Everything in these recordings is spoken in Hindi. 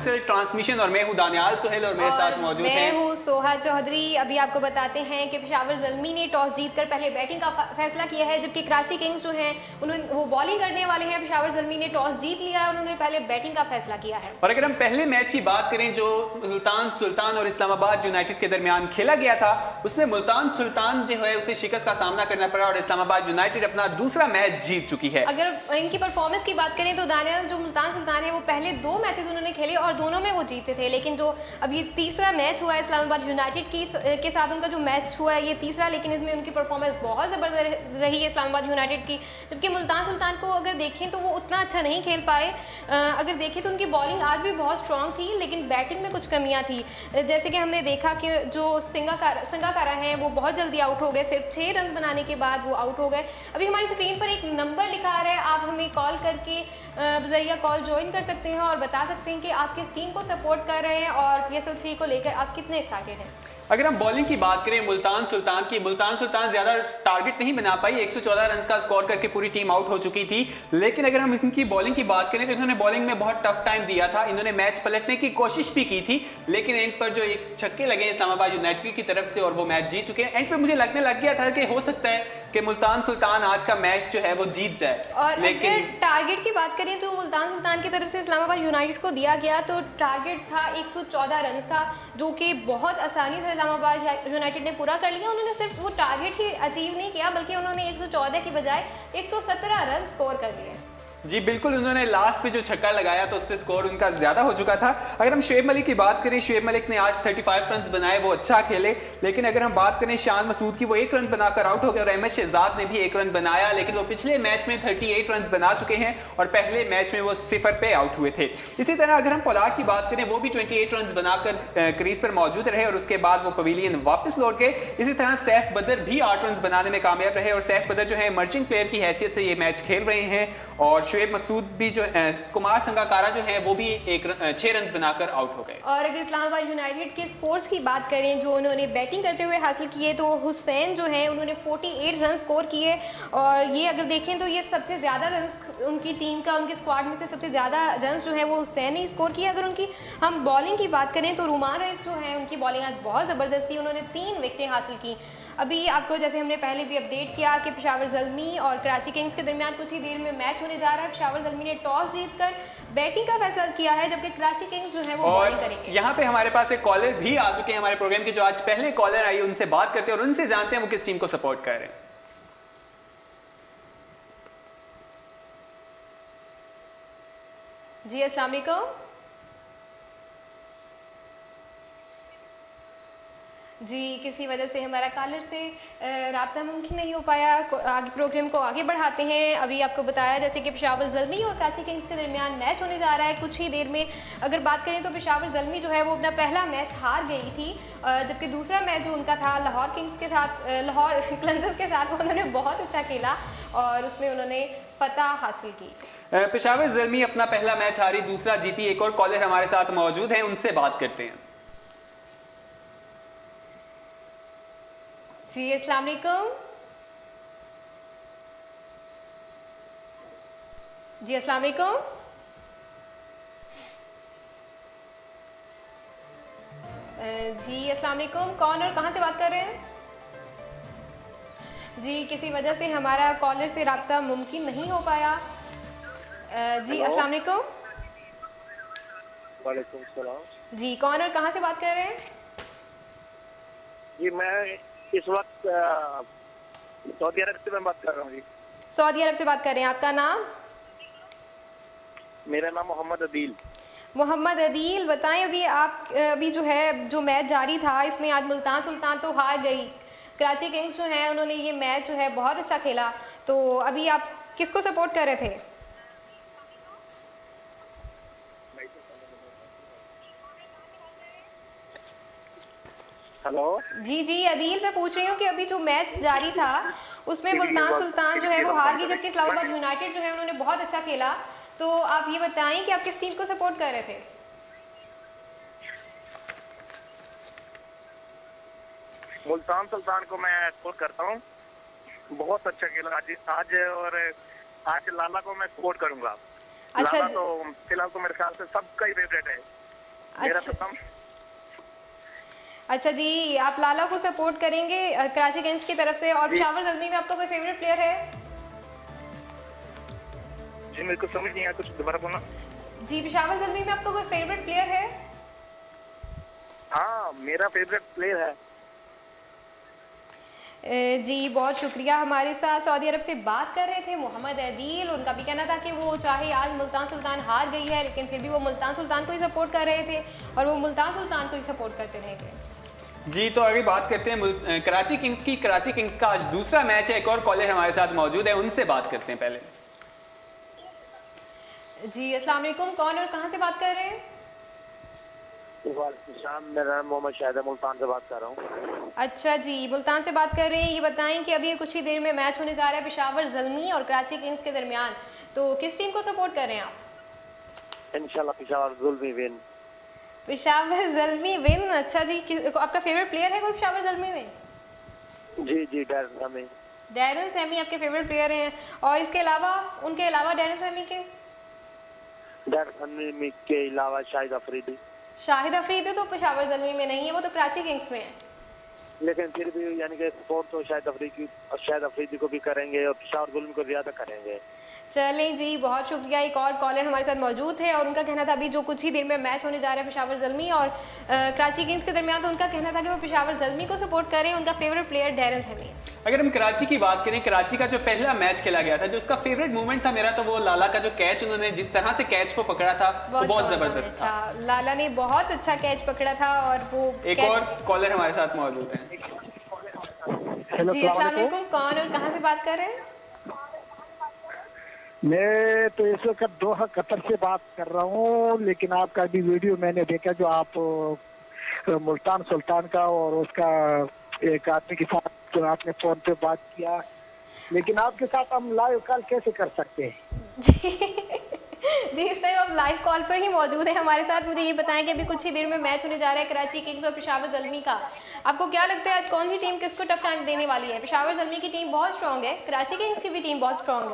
मुफस्सिल ट्रांसमिशन और मैं हूं दानियाल सुहेल और मेरे साथ मौजूद हैं मैं हूं सोहा चौधरी। अभी आपको बताते हैं कि पेशावर ज़ल्मी ने टॉस जीतकर पहले बैटिंग का फैसला किया है, जबकि कराची किंग्स जो हैं उन्होंने वो बॉलिंग करने वाले हैं। पेशावर ज़ल्मी ने टॉस जीत लिया है, उन्होंने पहले बैटिंग का फैसला किया है। और अगर हम पहले मैच की बात करें जो मुल्तान सुल्तान और इस्लामाबाद यूनाइटेड के दरमियान खेला गया था, उसमें मुल्तान सुल्तान जो है उसे शिकस्त का सामना करना पड़ा और इस्लामाबाद यूनाइटेड अपना दूसरा मैच जीत चुकी है। अगर इनकी परफॉर्मेंस की बात करें तो दानियाल, जो मुल्तान सुल्तान है वो पहले 2 मैचेस उन्होंने खेले और दोनों में वो जीते थे, लेकिन जो अभी तीसरा मैच हुआ है इस्लामाबाद यूनाइटेड के साथ उनका जो मैच हुआ है ये तीसरा, लेकिन इसमें उनकी परफॉर्मेंस बहुत ज़बरदस्त रही है इस्लामाबाद यूनाइटेड की। जबकि मुल्तान सुल्तान को अगर देखें तो वो उतना अच्छा नहीं खेल पाए। अगर देखें तो उनकी बॉलिंग आज भी बहुत स्ट्रॉन्ग थी, लेकिन बैटिंग में कुछ कमियाँ थी। जैसे कि हमने देखा कि जो संगाकारा हैं वो बहुत जल्दी आउट हो गए, सिर्फ 6 रन बनाने के बाद वो आउट हो गए। अभी हमारी स्क्रीन पर एक नंबर लिखा आ रहा है, आप हमें कॉल करके बज़रिया कॉल ज्वाइन कर सकते हैं और बता सकते हैं कि आप किस टीम को सपोर्ट कर रहे हैं और PSL 3 को लेकर आप कितने एक्साइटेड हैं। अगर हम बॉलिंग की बात करें मुल्तान सुल्तान ज्यादा टारगेट नहीं बना पाई, 114 रन का स्कोर करके पूरी टीम आउट हो चुकी थी। लेकिन अगर हम इनकी बॉलिंग की बात करें तो इन्होंने बॉलिंग में बहुत टफ टाइम दिया था, इन्होंने मैच पलटने की कोशिश भी की थी, लेकिन एंड पर जो एक छक्के लगे इस्लामाबाद यूनाइटेड की तरफ से और वो मैच जीत चुके हैं। एंड पर मुझे लगने लग गया था कि हो सकता है कि मुल्तान सुल्तान आज का मैच जो है वो जीत जाए। और लेकिन अगर टारगेट की बात करें तो मुल्तान सुल्तान की तरफ से इस्लामाबाद यूनाइटेड को दिया गया तो टारगेट था 114 रन का, जो कि बहुत आसानी से इस्लामाबाद यूनाइटेड ने पूरा कर लिया। उन्होंने सिर्फ वो टारगेट ही अचीव नहीं किया, बल्कि उन्होंने 114 की बजाय 117 रन स्कोर कर लिए। जी बिल्कुल, उन्होंने लास्ट पे जो छक्का लगाया तो उससे स्कोर उनका ज्यादा हो चुका था। अगर हम शुएब मलिक की बात करें, शुएब मलिक ने आज 35 रन बनाए, वो अच्छा खेले। लेकिन अगर हम बात करें शान मसूद की, वो 1 रन बनाकर आउट हो गए और अहमद शहजाद ने भी 1 रन बनाया, लेकिन वो पिछले मैच में 38 रन बना चुके हैं और पहले मैच में वो 0 पे आउट हुए थे। इसी तरह अगर हम पोलार्ड की बात करें, वो भी 28 रन बनाकर क्रीज पर मौजूद रहे और उसके बाद वो पवेलियन वापस लौट गए। इसी तरह सैफ बदर भी 8 रन बनाने में कामयाब रहे और सैफ बदर जो है इमर्जिंग प्लेयर की हैसियत से ये मैच खेल रहे हैं। और शुएब मकसूद भी जो कुमार संगाकारा जो है वो भी 6 रन बनाकर आउट हो गए। और अगर इस्लामाबाद यूनाइटेड के स्कोर्स की बात करें जो उन्होंने बैटिंग करते हुए हासिल किए, तो हुसैन जो है उन्होंने 48 रन स्कोर किए और ये अगर देखें तो ये सबसे ज़्यादा रन उनकी टीम का, उनके स्क्वाड में से सबसे ज़्यादा रन जो है वो हुसैन ने स्कोर किए। अगर उनकी हम बॉलिंग की बात करें तो रुमान रईस जो है उनकी बॉलिंग आज बहुत ज़बरदस्त थी, उन्होंने 3 विकेटें हासिल की। अभी आपको जैसे हमने पहले भी अपडेट किया कि पेशावर ज़ल्मी और कराची किंग्स के दरमियान कुछ ही देर में मैच होने जा रहा है। पेशावर ज़ल्मी ने टॉस जीतकर बैटिंग का फैसला किया है, जबकि कराची किंग्स जो है वो बॉलिंग करेंगे। यहाँ पे हमारे पास एक कॉलर भी आ चुके हैं हमारे प्रोग्राम के, जो आज पहले कॉलर आई, उनसे बात करते हैं और उनसे जानते हैं वो किस टीम को सपोर्ट कर रहे हैं। जी अस्सलाम वालेकुम। जी किसी वजह से हमारा कॉलर से राब्ता मुमकिन नहीं हो पाया। आगे प्रोग्राम को आगे बढ़ाते हैं। अभी आपको बताया जैसे कि पेशावर ज़ल्मी और कराची किंग्स के दरमियान मैच होने जा रहा है कुछ ही देर में। अगर बात करें तो पेशावर ज़ल्मी जो है वो अपना पहला मैच हार गई थी, जबकि दूसरा मैच जो उनका था लाहौर किंग्स के साथ, लाहौर क्लंजर्स के साथ, उन्होंने बहुत अच्छा खेला और उसमें उन्होंने फतह हासिल की। पेशावर ज़ल्मी अपना पहला मैच हारी, दूसरा जीती। एक और कॉलर हमारे साथ मौजूद है, उनसे बात करते हैं। जी अस्सलाम वालेकुम। जी अस्सलाम वालेकुम। जी अस्सलाम वालेकुम, कौन और कहाँ से बात कर रहे हैं? जी किसी वजह से हमारा कॉलर से राब्ता मुमकिन नहीं हो पाया। जी अस्सलाम वालेकुम। वालेकुम सलाम। जी कौन और कहाँ से बात कर रहे हैं? जी मैं इस वक्त सऊदी अरब से मैं बात कर रहा हूँ। जी सऊदी अरब से बात कर रहे हैं, आपका नाम? मेरा नाम मोहम्मद अदील। मोहम्मद अदील, बताएं अभी जो है जो मैच जारी था इसमें आज मुल्तान सुल्तान तो हार गई, कराची किंग्स जो है उन्होंने ये मैच जो है बहुत अच्छा खेला, तो अभी आप किसको सपोर्ट कर रहे थे? हेलो जी जी अदील, मैं पूछ रही हूँ कि अभी जो मैच जारी था उसमें मुल्तान सुल्तान जो है वो हार गई, जबकि इस्लामाबाद यूनाइटेड जो है उन्होंने बहुत अच्छा खेला, तो आप ये बताएं कि आप किस टीम को सपोर्ट कर रहे थे? मुल्तान सुल्तान को मैं सपोर्ट करता हूँ, बहुत अच्छा खेला आज और आज लाला को मैं सपोर्ट करूंगा। अच्छा, लाला तो फिलहाल तो मेरे ख्याल से सबका ही फेवरेट है। मेरा अच्छा। खत्म। अच्छा जी, आप लाला को सपोर्ट करेंगे कराची किंग्स की तरफ से, और पेशावर ज़ल्मी में आपका कोई फेवरेट प्लेयर है? जी मेरे को समझ नहीं आया, कुछ दोबारा बोलना। जी, पेशावर ज़ल्मी में आपका कोई फेवरेट प्लेयर है? हाँ मेरा फेवरेट प्लेयर है। जी बहुत शुक्रिया। हमारे साथ सऊदी अरब से बात कर रहे थे मोहम्मद अदील। उनका भी कहना था कि वो चाहे आज मुल्तान सुल्तान हार गई है लेकिन फिर भी वो मुल्तान सुल्तान को ही सपोर्ट कर रहे थे और वो मुल्तान सुल्तान को ही सपोर्ट करते रहेंगे। जी तो आगे बात करते हैं कराची किंग्स की। कराची किंग्स का आज दूसरा मैच है। एक और कॉलर हमारे साथ मौजूद है, उनसे बात करते हैं पहले। जी अस्सलाम वालेकुम, कौन और कहाँ से बात कर रहे हैं? मेरा मोहम्मद शाहिद मुल्तान से बात कर रहा हूँ। अच्छा जी, मुल्तान से बात कर रहे हैं। ये बताएं कि अभी कुछ ही देर में मैच होने जा रहा है पेशावर ज़ल्मी और कराची किंग्स के दरमियान, तो किस टीम को सपोर्ट कर रहे हैं आप? इंशाल्लाह पेशावर ज़ल्मी विन। पेशावर ज़ल्मी विन। अच्छा जी, आपका फेवरेट प्लेयर है कोई पेशावर ज़ल्मी में? जी डैरन सैमी। डैरन सैमी आपके फेवरेट प्लेयर हैं, और इसके अलावा उनके अलावा डैरन सैमी के अलावा शाहिद अफरीदी। शाहिद अफरीदी तो पेशावर ज़ल्मी में नहीं है, वो तो कराची किंग्स में है। लेकिन फिर भी यानी कि सपोर्ट तो शाहिद अफरीदी को भी करेंगे और पेशावर ज़ल्मी को ज्यादा करेंगे। चलें जी, बहुत शुक्रिया। एक और कॉलर हमारे साथ मौजूद है और उनका कहना था अभी जो कुछ ही देर में मैच होने जा रहा है पेशावर ज़ल्मी और कराची किंग्स के दरमियान, तो उनका कहना था कि वो पेशावर ज़ल्मी को सपोर्ट करें। उनका फेवरेट प्लेयर डैरन सैमी। अगर हम कराची की बात करें, कराची का जो पहला मैच खेला गया था, जो उसका फेवरेट मोमेंट था मेरा, तो वो लाला का जो कैच, उन्होंने जिस तरह से कैच को पकड़ा था वो बहुत जबरदस्त था। लाला ने बहुत अच्छा कैच पकड़ा था। और वो एक और कॉलर हमारे साथ मौजूद है। जी अस्सलाम वालेकुम, कौन और कहाँ से बात कर रहे हैं? मैं तो इस वक्त दोहा कतर से बात कर रहा हूँ, लेकिन आपका भी वीडियो मैंने देखा जो आप मुल्तान सुल्तान का और उसका एक आदमी के साथ जो आपने फोन पे बात किया, लेकिन आपके साथ हम लाइव कॉल कैसे कर सकते हैं? जी इस टाइम आप लाइव कॉल पर ही मौजूद है हमारे साथ। मुझे ये बताएं कि अभी कुछ ही देर में मैच होने जा रहा है कराची किंग्स और पेशावर ज़ल्मी का। आपको क्या लगता है आज कौन सी टीम किसको टफ टाइम देने वाली है? पेशावर ज़ल्मी की टीम बहुत स्ट्रांग है, कराची किंग्स की भी टीम बहुत स्ट्रांग है।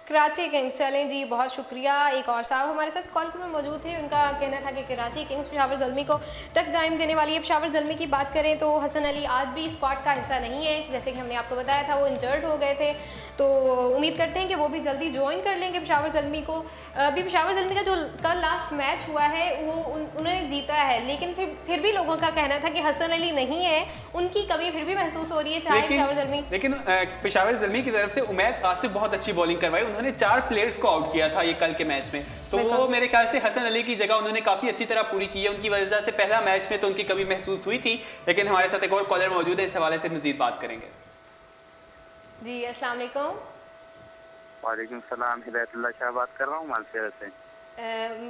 कराची किंग्स। चलें जी, बहुत शुक्रिया। एक और साहब हमारे साथ कॉल पर मौजूद थे, उनका कहना था कि कराची किंग्स पेशावर ज़ल्मी को टफ टाइम देने वाली है। पेशावर ज़ल्मी की बात करें तो हसन अली आज भी स्क्वाड का हिस्सा नहीं है, जैसे कि हमने आपको बताया था वो इंजर्ड हो गए थे, तो उम्मीद करते हैं कि वो भी जल्दी ज्वाइन कर लेंगे पेशावर ज़ल्मी को। अभी पेशावर ज़ल्मी का जो कल लास्ट मैच हुआ है वो उन्होंने जीता है, लेकिन फिर भी लोगों का कहना था कि हसन अली नहीं है, उनकी कमी फिर भी महसूस हो रही है चाहे पेशावर ज़ल्मी। लेकिन पेशावर ज़ल्मी की तरफ से उमैद आसिफ बहुत अच्छी बॉलिंग करवाई, उन्होंने 4 प्लेयर्स को आउट किया था ये कल के मैच में, तो वो मेरे ख्याल से हसन अली की जगह उन्होंने काफी अच्छी तरह पूरी की है। उनकी वजह से पहला मैच में तो उनकी कमी महसूस हुई थी, लेकिन हमारे साथ एक और कॉलर मौजूद है, इस हवाले से मजीद बात करेंगे। जी अस्सलाम वालेकुम। वालेकुम सलाम, हिदायतुल्लाह शाह बात कर रहा हूँ मालशेर से।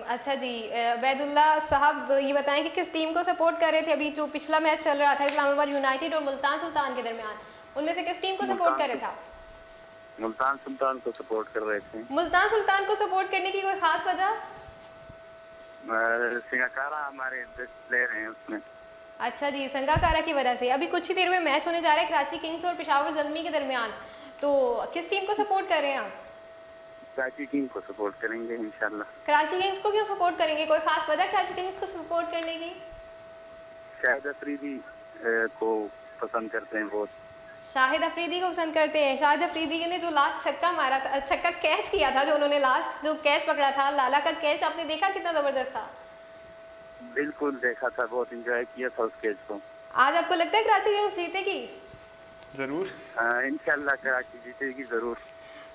अच्छा जी, वैदुल्लाह साहब ये बताएं कि किस टीम को सपोर्ट कर रहे थे अभी जो पिछला मैच चल रहा था इस्लामाबाद यूनाइटेड और मुल्तान सुल्तान के दरमियान, उनमें से किस टीम को सपोर्ट कर रहे थे? मुल्तान सुल्तान को सपोर्ट कर रहे थे। मुल्तान सुल्तान को सपोर्ट करने की कोई खास वजह? संगाकारा हमारे बेस्ट प्लेयर हैं उसमें। अच्छा जी, संगाकारा की वजह से। अभी कुछ ही देर में मैच होने जा रहा है कराची किंग्स और पेशावर ज़ल्मी के दरमियान, तो किस टीम को सपोर्ट कर रहे हैं आप? कराची किंग्स को सपोर्ट करेंगे इंशाल्लाह। कराची किंग्स को क्यों सपोर्ट करेंगे, कोई खास वजह कराची किंग्स को सपोर्ट करने की? शाहिद अफरीदी को पसंद करते हैं बहुत। शाहिद अफरीदी को पसंद करते हैं। शाहिद अफरीदी ने जो लास्ट छक्का मारा था, छक्का कैच किया था, जो उन्होंने लास्ट जो कैच पकड़ा था लाला का कैच, आपने देखा कितना जबरदस्त था? बिल्कुल देखा था, बहुत एंजॉय किया था उस कैच को। आज आपको लगता है कराची किंग्स जीतेगी? जरूर, इंशाल्लाह कराची जीतेगी जरूर।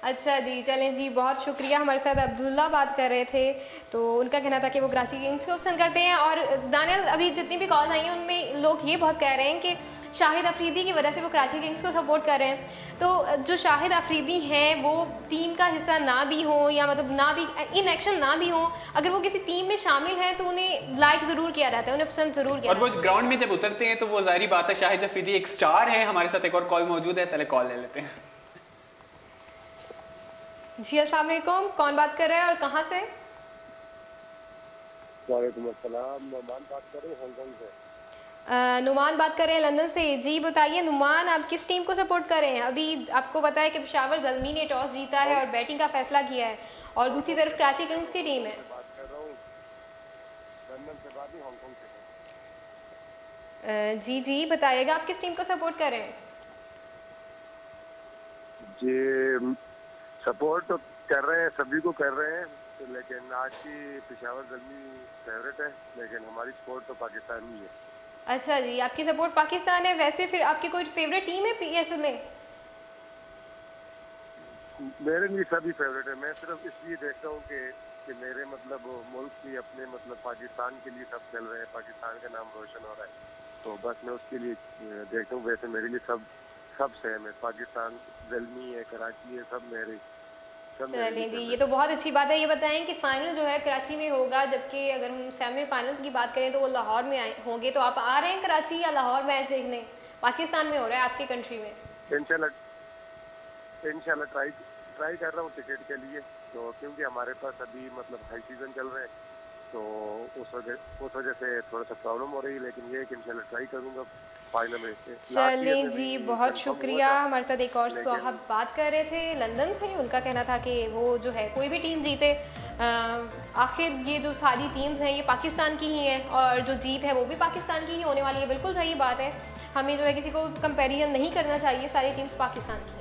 अच्छा जी, चलें जी, बहुत शुक्रिया। हमारे साथ अब्दुल्ला बात कर रहे थे, तो उनका कहना था कि वो कराची किंग्स को पसंद करते हैं। और दानियल, अभी जितनी भी कॉल आई हैं उनमें लोग ये बहुत कह रहे हैं कि शाहिद अफरीदी की वजह से वो कराची किंग्स को सपोर्ट कर रहे हैं। तो जो शाहिद अफरीदी हैं वो टीम का हिस्सा ना भी हो या मतलब ना भी इन एक्शन ना भी हो, अगर वो किसी टीम में शामिल हैं तो उन्हें लाइक ज़रूर किया जाता है, उन्हें पसंद ज़रूर किया जाता है। और वो ग्राउंड में जब उतरते हैं तो वो जाहिर बात है शाहिद अफरीदी एक स्टार है। हमारे साथ एक और कॉल मौजूद है, पहले कॉल ले लेते हैं। जी अस्सलाम वालेकुम, कौन बात कर रहा है और कहाँ से? वालेकुम अस्सलाम, मैं मान बात कर रहा हूँ हांगकांग से। नुमान बात कर रहे हैं लंदन से। जी बताइए नुमान, आप किस टीम को सपोर्ट कर रहे हैं? अभी आपको पता है कि पेशावर ज़ल्मी ने टॉस जीता है और बैटिंग का फैसला किया है, और दूसरी तरफ कराची किंग्स की टीम है। जी जी बताइएगा, आप किस टीम को सपोर्ट कर रहे हैं? जी सपोर्ट तो कर रहे हैं, सभी को कर रहे हैं, लेकिन आज की पेशावर ज़ल्मी फेवरेट है, लेकिन हमारी सपोर्ट तो पाकिस्तान ही है। अच्छा जी, आपकी सपोर्ट पाकिस्तान है। वैसे फिर आपकी कोई फेवरेट टीम है पीएसएल में? मेरे लिए सभी फेवरेट है। मैं सिर्फ इसलिए देखता हूँ कि मेरे मतलब मुल्क की अपने मतलब पाकिस्तान के लिए सब खेल रहे हैं, पाकिस्तान का नाम रोशन हो रहा है, तो बस मैं उसके लिए देखता हूँ। वैसे मेरे लिए सब सेम है, पाकिस्तान ज़ल्मी है, कराची है, सब मेरे। चलिए जी, ये तो बहुत अच्छी बात है। ये बताएं कि फाइनल जो है कराची में होगा, जबकि अगर हम सेमीफाइनल्स की बात करें तो वो लाहौर में होंगे, तो आप आ रहे हैं कराची या लाहौर मैच देखने? पाकिस्तान में हो रहा है आपकी कंट्री में? इंशाल्लाह ट्राई कर रहा हूँ टिकट के लिए, तो क्योंकि हमारे पास अभी मतलब हाई सीजन चल रहा है, तो उस वजह से थोड़ा सा प्रॉब्लम हो रही है, लेकिन ये कि इंशाल्लाह ट्राई करूँगा फाइनल में। चलिए जी, बहुत शुक्रिया। हमारे साथ एक और साहब बात कर रहे थे लंदन से। उनका कहना था कि वो जो है कोई भी टीम जीते, आखिर ये जो सारी टीम्स हैं ये पाकिस्तान की ही हैं, और जो जीत है वो भी पाकिस्तान की ही होने वाली है। बिल्कुल सही बात है, हमें जो है किसी को कंपैरिजन नहीं करना चाहिए, सारी टीम्स पाकिस्तान की हैं।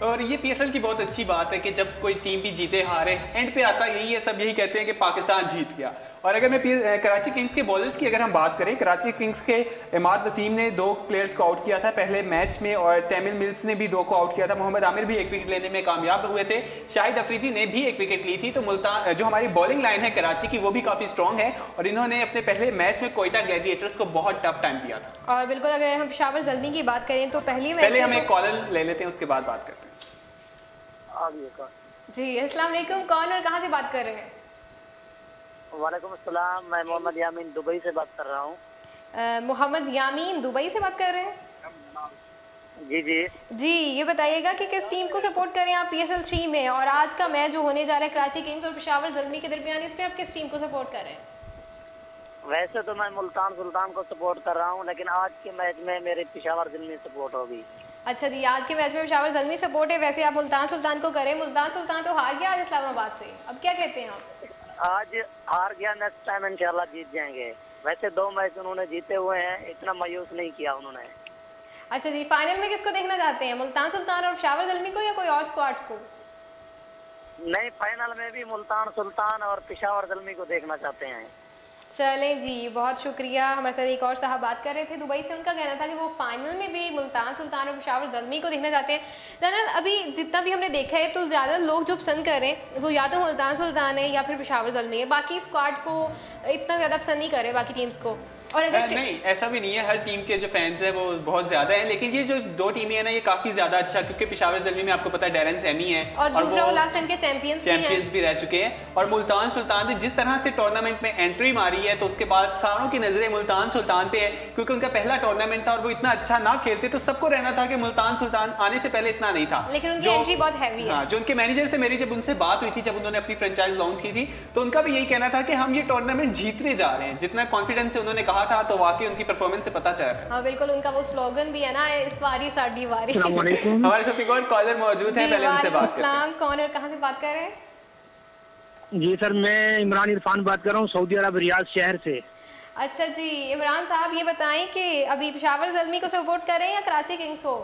और ये पीएसएल की बहुत अच्छी बात है कि जब कोई टीम भी जीते हारे, एंड पे आता यही है, सब यही कहते हैं कि पाकिस्तान जीत गया। और अगर मैं कराची किंग्स के बॉलर्स की अगर हम बात करें, कराची किंग्स के इमाद वसीम ने 2 प्लेयर्स को आउट किया था पहले मैच में, और तमिल मिल्स ने भी 2 को आउट किया था। मोहम्मद आमिर भी 1 विकेट लेने में कामयाब हुए थे। शाहिद अफरीदी ने भी 1 विकेट ली थी। तो मुल्तान जो हमारी बॉलिंग लाइन है कराची की, वो भी काफ़ी स्ट्रॉन्ग है, और इन्होंने अपने पहले मैच में कोयटा ग्लैडिएटर्स को बहुत टफ टाइम दिया था। और बिल्कुल, अगर हम पेशावर ज़ल्मी की बात करें तो पहले हम एक कॉलर ले लेते हैं, उसके बाद बात करते हैं। जी अस्सलाम वालेकुम, कौन और कहाँ से बात कर रहे हैं? वालेकुम अस्सलाम, मैं मोहम्मद यामीन दुबई से बात कर रहा हूँ। मोहम्मद यामीन दुबई से बात कर रहे हैं? जी जी जी, ये बताइएगा कि किस टीम को सपोर्ट करें आप पीएसएल 3 में, और आज का मैच जो होने जा रहा है कराची किंग्स और पेशावर ज़ल्मी के दरमियान, इसमें आप किस टीम को सपोर्ट कर रहे हैं? वैसे तो मैं मुल्तान सुल्तान को सपोर्ट कर रहा हूँ, लेकिन आज के मैच में मेरे पेशावर ज़ल्मी सपोर्ट होगी। अच्छा जी, आज के मैच में पेशावर ज़ल्मी सपोर्ट है। वैसे आप मुल्तान सुल्तान को करें। मुल्तान सुल्तान तो हार गया आज इस्लामाबाद से, अब क्या कहते हैं आप? आज हार गया, नेक्स्ट टाइम इंशाल्लाह जीत जाएंगे। वैसे 2 मैच उन्होंने जीते हुए हैं, इतना मायूस नहीं किया उन्होंने। अच्छा जी, फाइनल में किसको देखना चाहते हैं, मुल्तान सुल्तान और पेशावर ज़ल्मी को, या कोई और स्क्वाड को? नहीं, फाइनल में भी मुल्तान सुल्तान और पेशावर ज़ल्मी को देखना चाहते हैं। चलें जी, बहुत शुक्रिया। हमारे साथ एक और साहब बात कर रहे थे दुबई से। उनका कहना था कि वो फाइनल में भी मुल्तान सुल्तान और पेशावर ज़ल्मी को देखना चाहते हैं। दरअसल अभी जितना भी हमने देखा है तो ज़्यादा लोग जो पसंद कर रहे हैं वो या तो मुल्तान सुल्तान है या फिर पेशावर ज़ल्मी है। बाकी स्क्वाड को इतना ज़्यादा पसंद नहीं कर रहे बाकी टीम्स को। और अगर नहीं, ऐसा भी नहीं है, हर टीम के जो फैंस हैं वो बहुत ज़्यादा हैं, लेकिन ये जो 2 टीमें हैं ना, ये काफ़ी ज़्यादा अच्छा, क्योंकि पेशावर ज़ल्मी में आपको पता है डैरन सैमी है, और दूसरा वो लास्ट टाइम के चैंपियंस भी रह चुके हैं। और मुल्तान सुल्तान ने जिस तरह से टूर्नामेंट में एंट्री मारी है, तो उसके बाद सारों की नज़रें मुल्तान सुल्तान पे है, क्योंकि उनका पहला टूर्नामेंट था और वो इतना अच्छा ना खेलते, तो सबको रहना था कि मुल्तान सुल्तान आने से पहले इतना नहीं था, लेकिन उनकी एंट्री बहुत हैवी है। जो उनके मैनेजर से मेरी जब उनसे बात हुई थी, जब उन्होंने अपनी फ्रेंचाइज लॉन्च की थी, तो उनका भी यही कहना था कि हम ये टूर्नामेंट जीतने जा रहे हैं। जितना कॉन्फिडेंस से उन्होंने कहा था, तो वाकई उनकी परफॉर्मेंस से पता चल रहा है। हाँ बिल्कुल, उनका वो स्लोगन भी है ना, इस बारी साडी वारी। हमारे साथ एक और कॉलर मौजूद है, पहले उनसे बात करते हैं। कौन और कहाँ से बात कर रहे हैं? जी सर, मैं इमरान इरफान बात कर रहा हूँ, सऊदी अरब रियाद शहर से। अच्छा जी, इमरान साहब ये बताएं कि अभी पेशावर ज़ल्मी को सपोर्ट करें या कराची किंग्स को?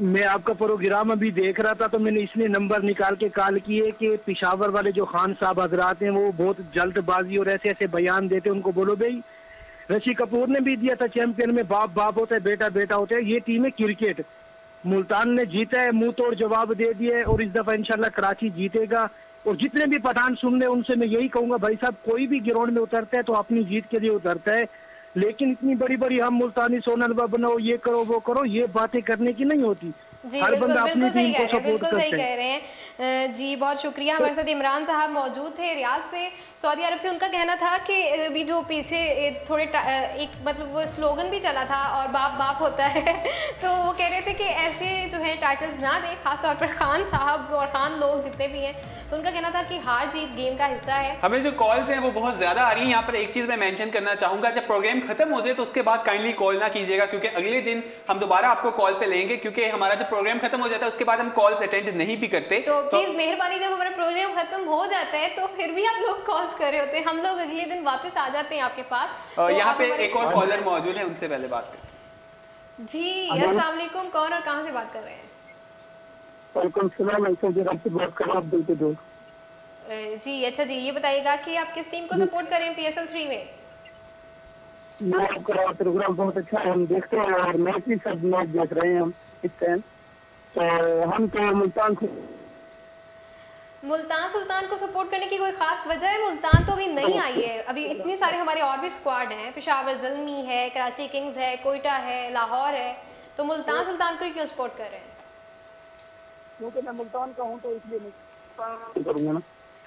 मैं आपका प्रोग्राम अभी देख रहा था, तो मैंने इसलिए नंबर निकाल के कॉल की है कि पेशावर वाले जो खान साहब हजरात हैं वो बहुत जल्दबाजी और ऐसे ऐसे बयान देते हैं। उनको बोलो भाई, ऋषि कपूर ने भी दिया था चैंपियन में बाप बाप होता है, बेटा बेटा होता है। ये टीम है क्रिकेट, मुल्तान ने जीता है, मुंह तोड़ जवाब दे दिया है, और इस दफा इंशाल्लाह कराची जीतेगा। और जितने भी पठान सुन रहे उनसे मैं यही कहूंगा, भाई साहब कोई भी ग्राउंड में उतरता है तो अपनी जीत के लिए उतरता है, लेकिन इतनी बड़ी बड़ी हम मुल्तानी सोनलवा बनाओ, ये करो वो करो, ये बातें करने की नहीं होती। जी बिल्कुल सही कह रहे हैं जी, बहुत शुक्रिया। हमारे साथ इमरान साहब मौजूद थे रियाद से, सऊदी अरब से। उनका कहना था कि अभी जो पीछे थोड़े एक मतलब वो स्लोगन भी चला था, और बाप बाप होता है तो वो कह रहे थे कि ऐसे जो है टाइटल्स ना दें, खासतौर पर खान साहब और खान लोग जितने भी हैं, तो उनका कहना था कि हार जीत गेम का हिस्सा है। हमें जो कॉल्स हैं वो बहुत ज्यादा आ रही हैं। यहाँ पर एक चीज मैं मेंशन करना चाहूंगा, जब प्रोग्राम खत्म हो जाए तो उसके बाद काइंडली कॉल ना कीजिएगा, क्योंकि अगले दिन हम दोबारा आपको कॉल पे लेंगे, क्योंकि हमारा जब प्रोग्राम खत्म हो जाता है उसके बाद हम कॉल्स अटेंड नहीं भी करते। तो प्लीज मेहरबानी, जब हमारा प्रोग्राम खत्म हो जाता है तो फिर भी आप लोग कॉल्स कर रहे होते हैं, हम लोग अगले दिन वापस आ जाते हैं आपके पास। तो यहाँ पे एक और कॉलर मौजूद है, उनसे पहले बात करते हैं। जी अस्सलाम वालेकुम, कौन और कहाँ से बात कर रहे हैं? वेलकम सलाम, आपसे बात कर रहा हूं। जी अच्छा जी, ये बताइएगा कि आप किस टीम को सपोर्ट करें PSL 3 में? मैं आपका प्रोग्राम बहुत अच्छा है, हम देखते हैं और मैच भी सब मैच देख रहे हैं हम इस टाइम। तो हम तो मुल्तान सुल्तान को सपोर्ट करने की कोई खास वजह है? मुल्तान तो अभी नहीं आई है, अभी इतने सारे हमारे और भी स्क्वाड हैं, पेशावर ज़ल्मी है, कराची किंग्स है, कोयटा है, लाहौर है, तो मुल्तान सुल्तान को ही क्यों सपोर्ट कर रहे हैं? क्योंकि मैं मुल्तान का हूं तो इसलिए मैं करूंगा ना।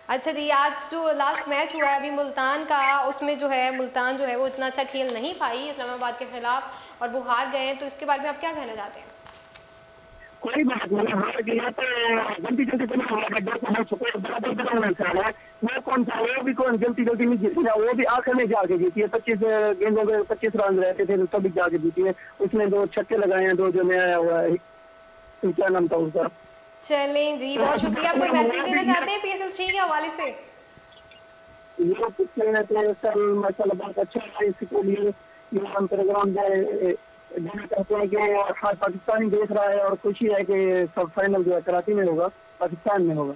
अच्छा जी, आज जो लास्ट मैच हुआ है अभी मुल्तान का, उसमें जो है मुल्तान जो है वो इतना अच्छा खेल नहीं पाई इस्लामाबाद के खिलाफ और वो हार गए हैं, तो इसके बारे में आप क्या कहना चाहते हैं? कोई बात नहीं, हार गया तो जल्दी जल्दी मैं कौन सा वो भी कौन जल्दी जल्दी नहीं जीती ना, वो भी आखिर में जाके जीती है। 25 गेंदों में 25 रन रहते थे तभी जाके जीती है। उसने 2 छक्के लगाए हैं, 2 जो नया आया हुआ है, क्या नाम था उसका। चलें जी, बहुत शुक्रिया। आप कोई मैसेज देना चाहते हैं PSL 3 के हवाले से? ये कुछ कहना चाहिए सर, माशाल्लाह बहुत अच्छा है, इसके लिए ये हम प्रोग्राम देना चाहते हैं कि हर पाकिस्तानी देख रहा है और खुशी है कि सब फाइनल जो है कराची में होगा, पाकिस्तान में होगा।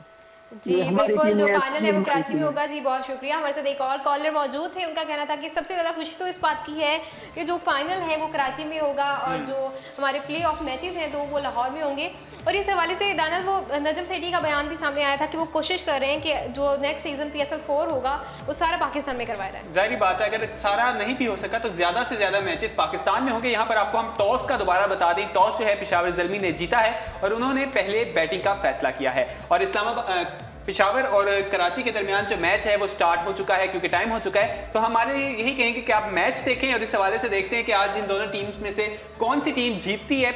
जी बिल्कुल, जो फाइनल है वो कराची में होगा। जी बहुत शुक्रिया। हमारे साथ एक और कॉलर मौजूद थे, उनका कहना था कि सबसे ज़्यादा खुशी तो इस बात की है कि जो फाइनल है वो कराची में होगा और जो हमारे प्ले ऑफ मैचेस हैं तो वो लाहौर में होंगे। और इस हवाले से दानियल, वो नजम सेठी का बयान भी सामने आया था कि वो कोशिश कर रहे हैं कि जो नेक्स्ट सीजन PSL 4 होगा वो सारा पाकिस्तान में करवाया जाए। जाहिर बात है, अगर सारा नहीं भी हो सका तो ज़्यादा से ज़्यादा मैचेस पाकिस्तान में होंगे। यहाँ पर आपको हम टॉस का दोबारा बता दें, टॉस जो है पेशावर ज़ल्मी ने जीता है और उन्होंने पहले बैटिंग का फैसला किया है और इस्लामाबाद पेशावर और कराची के दरमियान जो मैच है वो स्टार्ट हो चुका है क्योंकि टाइम हो चुका है। तो हमारे यही कहेंगे कि आप मैच देखें और इस हवाले से देखते हैं कि आज इन दोनों टीम्स में से कौन सी टीम जीतती है।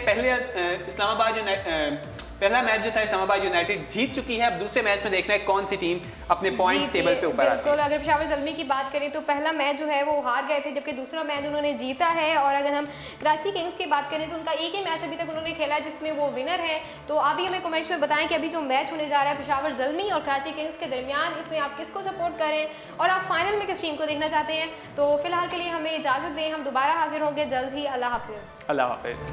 पहला मैच जो था इस्लामाबाद यूनाइटेड जीत चुकी है, अब दूसरे मैच में देखना है कौन सी टीम अपने पॉइंट्स टेबल पे ऊपर आती है। बिल्कुल, अगर पेशावर ज़ल्मी की बात करें तो पहला मैच जो है वो हार गए थे, जबकि दूसरा मैच उन्होंने जीता है। और अगर हम कराची किंग्स की बात करें तो उनका एक ही मैच अभी तक उन्होंने खेला है जिसमें वो विनर है। तो अभी हमें कमेंट्स में बताएं कि अभी जो मैच होने जा रहा है पेशावर ज़ल्मी और कराची किंग्स के दरमियान, इसमें आप किसको सपोर्ट करें और आप फाइनल में किस टीम को देखना चाहते हैं। तो फिलहाल के लिए हमें इजाज़त दें, हम दोबारा हाजिर होंगे जल्द ही। अल्लाह हाफिज़। अल्लाह हाफिज़।